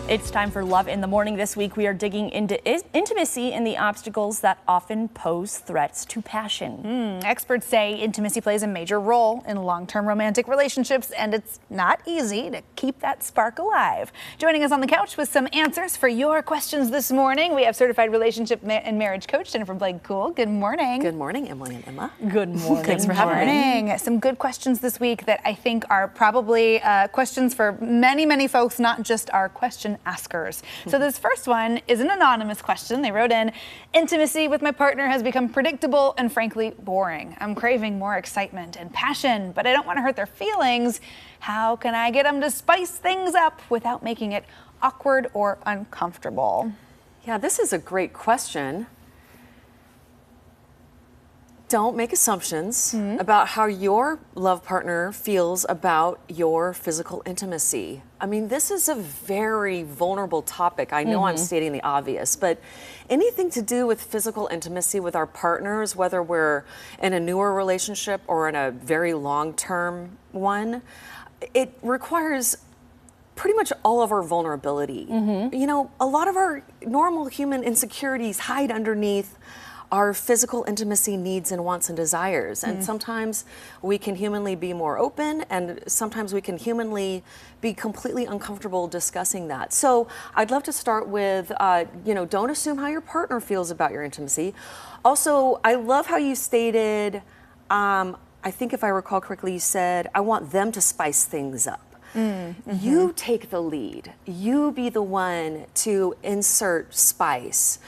It's time for Love in the Morning. This week we are digging into intimacy and the obstacles that often pose threats to passion. Experts say intimacy plays a major role in long-term romantic relationships, and it's not easy to keep that spark alive. Joining us on the couch with some answers for your questions this morning, we have certified relationship and marriage coach Jennifer Blake-Cool. Good morning. Good morning, Emily and Emma. Good morning. Thanks for having me. Some good questions this week that I think are probably questions for many folks, not just our question askers. So this first one is an anonymous question. They wrote in, intimacy with my partner has become predictable and frankly boring. I'm craving more excitement and passion, but I don't want to hurt their feelings. How can I get them to spice things up without making it awkward or uncomfortable? Yeah, this is a great question. Don't make assumptions about how your love partner feels about your physical intimacy. I mean, this is a very vulnerable topic. I know I'm stating the obvious, but anything to do with physical intimacy with our partners, whether we're in a newer relationship or in a very long-term one, it requires pretty much all of our vulnerability. You know, a lot of our normal human insecurities hide underneath our physical intimacy needs and wants and desires. And sometimes we can humanly be more open, and sometimes we can humanly be completely uncomfortable discussing that. So I'd love to start with, you know, don't assume how your partner feels about your intimacy. Also, I love how you stated, I think if I recall correctly, you said, I want them to spice things up. You take the lead. You be the one to insert spice.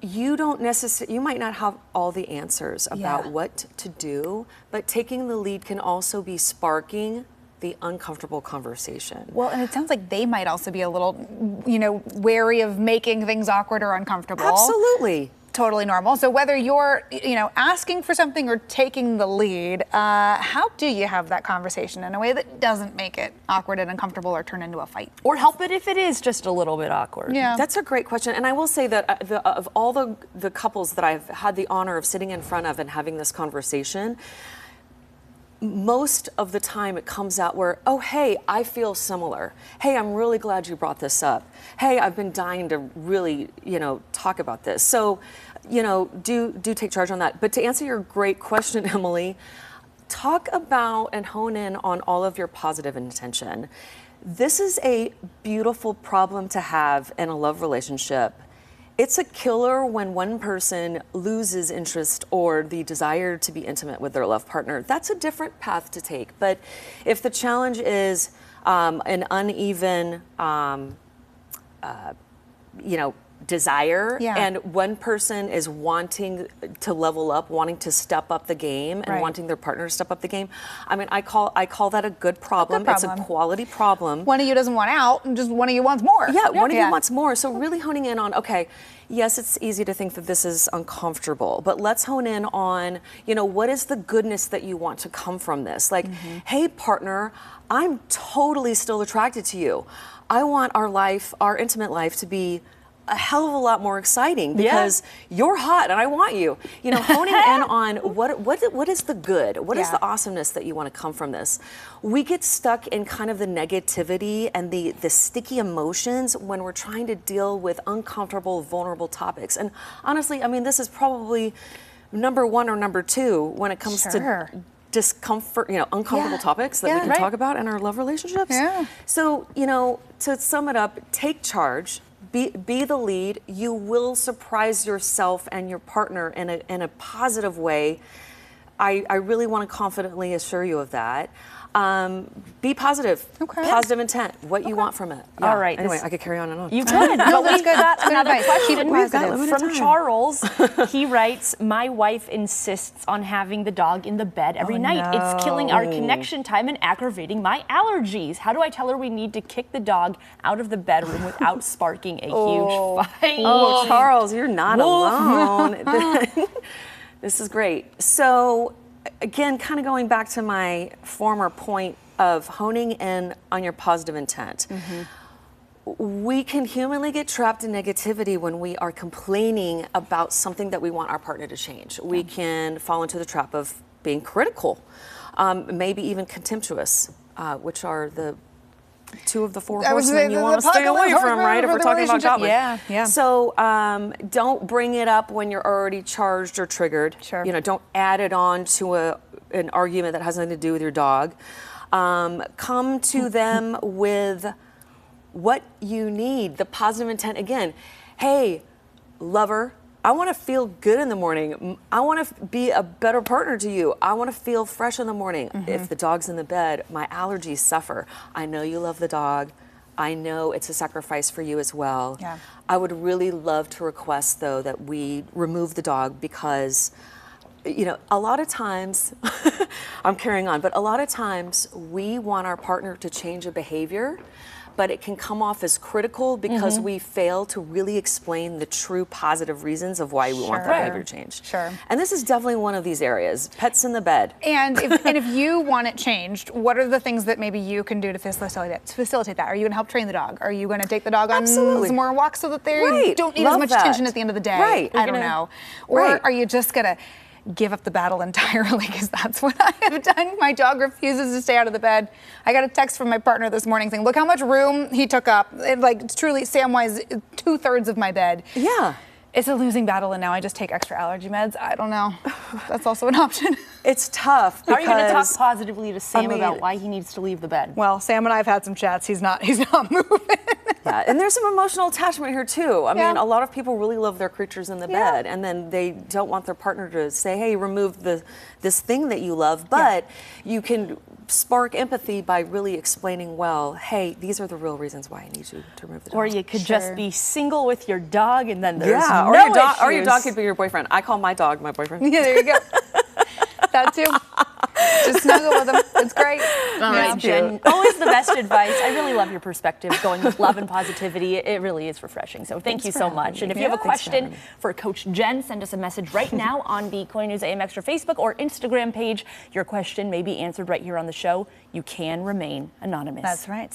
You don't necessarily, you might not have all the answers about what to do, but taking the lead can also be sparking the uncomfortable conversation. Well, and it sounds like they might also be a little, you know, wary of making things awkward or uncomfortable. Absolutely. Totally normal. So whether you're, you know, asking for something or taking the lead, how do you have that conversation in a way that doesn't make it awkward and uncomfortable or turn into a fight? Or help it if it is just a little bit awkward. Yeah. That's a great question. And I will say that of all the couples that I've had the honor of sitting in front of and having this conversation, most of the time it comes out where, oh, hey, I feel similar. Hey, I'm really glad you brought this up. Hey, I've been dying to really, you know, talk about this. So, you know, do take charge on that. But to answer your great question, Emily, talk about and hone in on all of your positive intention. This is a beautiful problem to have in a love relationship. It's a killer when one person loses interest or the desire to be intimate with their love partner. That's a different path to take. But if the challenge is an uneven, you know, desire, and one person is wanting to level up, wanting to step up the game, and wanting their partner to step up the game. I mean, I call that a good problem. It's a quality problem. One of you doesn't want out, and just one of you wants more. Yeah, one of you wants more. So really honing in on, okay, yes, it's easy to think that this is uncomfortable, but let's hone in on, you know, what is the goodness that you want to come from this? Like, hey, partner, I'm totally still attracted to you. I want our life, our intimate life, to be a hell of a lot more exciting because you're hot and I want you. You know, honing in on what is the good? What is the awesomeness that you want to come from this? We get stuck in kind of the negativity and the sticky emotions when we're trying to deal with uncomfortable, vulnerable topics. And honestly, I mean, this is probably number one or number two when it comes to discomfort, you know, uncomfortable topics that we can talk about in our love relationships. So, you know, to sum it up, take charge. Be the lead. You will surprise yourself and your partner in a positive way. I really want to confidently assure you of that. Be positive. Positive intent. What you want from it. All right. Anyway, I could carry on and on. You could. But we've got another question from Charles. He writes, my wife insists on having the dog in the bed every night. It's killing our connection time and aggravating my allergies. How do I tell her we need to kick the dog out of the bedroom without sparking a huge fight? Oh, Charles, you're not alone. This is great. So, again, kind of going back to my former point of honing in on your positive intent. We can humanly get trapped in negativity when we are complaining about something that we want our partner to change. We can fall into the trap of being critical, maybe even contemptuous, which are the two of the four I was horsemen saying you the want to stay away apocalypse from, right? If for we're the talking about relationship. Gottman. Yeah. So don't bring it up when you're already charged or triggered. Sure. Don't add it on to an argument that has nothing to do with your dog. Come to them with what you need, the positive intent. Again, hey, lover, I want to feel good in the morning. I want to be a better partner to you. I want to feel fresh in the morning. If the dog's in the bed, my allergies suffer. I know you love the dog. I know it's a sacrifice for you as well. Yeah. I would really love to request, though, that we remove the dog because, a lot of times, I'm carrying on, but a lot of times we want our partner to change a behavior, but it can come off as critical because we fail to really explain the true positive reasons of why we want that behavior changed. Sure. And this is definitely one of these areas, pets in the bed. And if you want it changed, what are the things that maybe you can do to facilitate that? Are you going to help train the dog? Are you going to take the dog on some more walks so that they don't need as much attention at the end of the day? Right. I don't know. Or are you just going to give up the battle entirely? Because that's what I have done. My dog refuses to stay out of the bed. I got a text from my partner this morning saying, look how much room he took up. Truly, Samwise, 2/3 of my bed. Yeah. It's a losing battle, and now I just take extra allergy meds. I don't know. That's also an option. It's tough. How are you going to talk because- positively to Sam about why he needs to leave the bed? Well, Sam and I have had some chats. He's not moving. Yeah, and there's some emotional attachment here too. I mean, a lot of people really love their creatures in the bed, and then they don't want their partner to say, "Hey, remove this thing that you love." But you can spark empathy by really explaining, well, hey, these are the real reasons why I need you to remove the dog. Or you could just be single with your dog, and then there's or no your dog, or your dog issues. could be your boyfriend. I call my dog my boyfriend. Yeah, there you go. That too. Just snuggle with him. It's great. All right, Jen, always the best advice. I really love your perspective, going with love and positivity. It really is refreshing. So thank you so much. And if you have a question for Coach Jen, send us a message right now on the KOINA News AM Extra Facebook or Instagram page. Your question may be answered right here on the show. You can remain anonymous. That's right.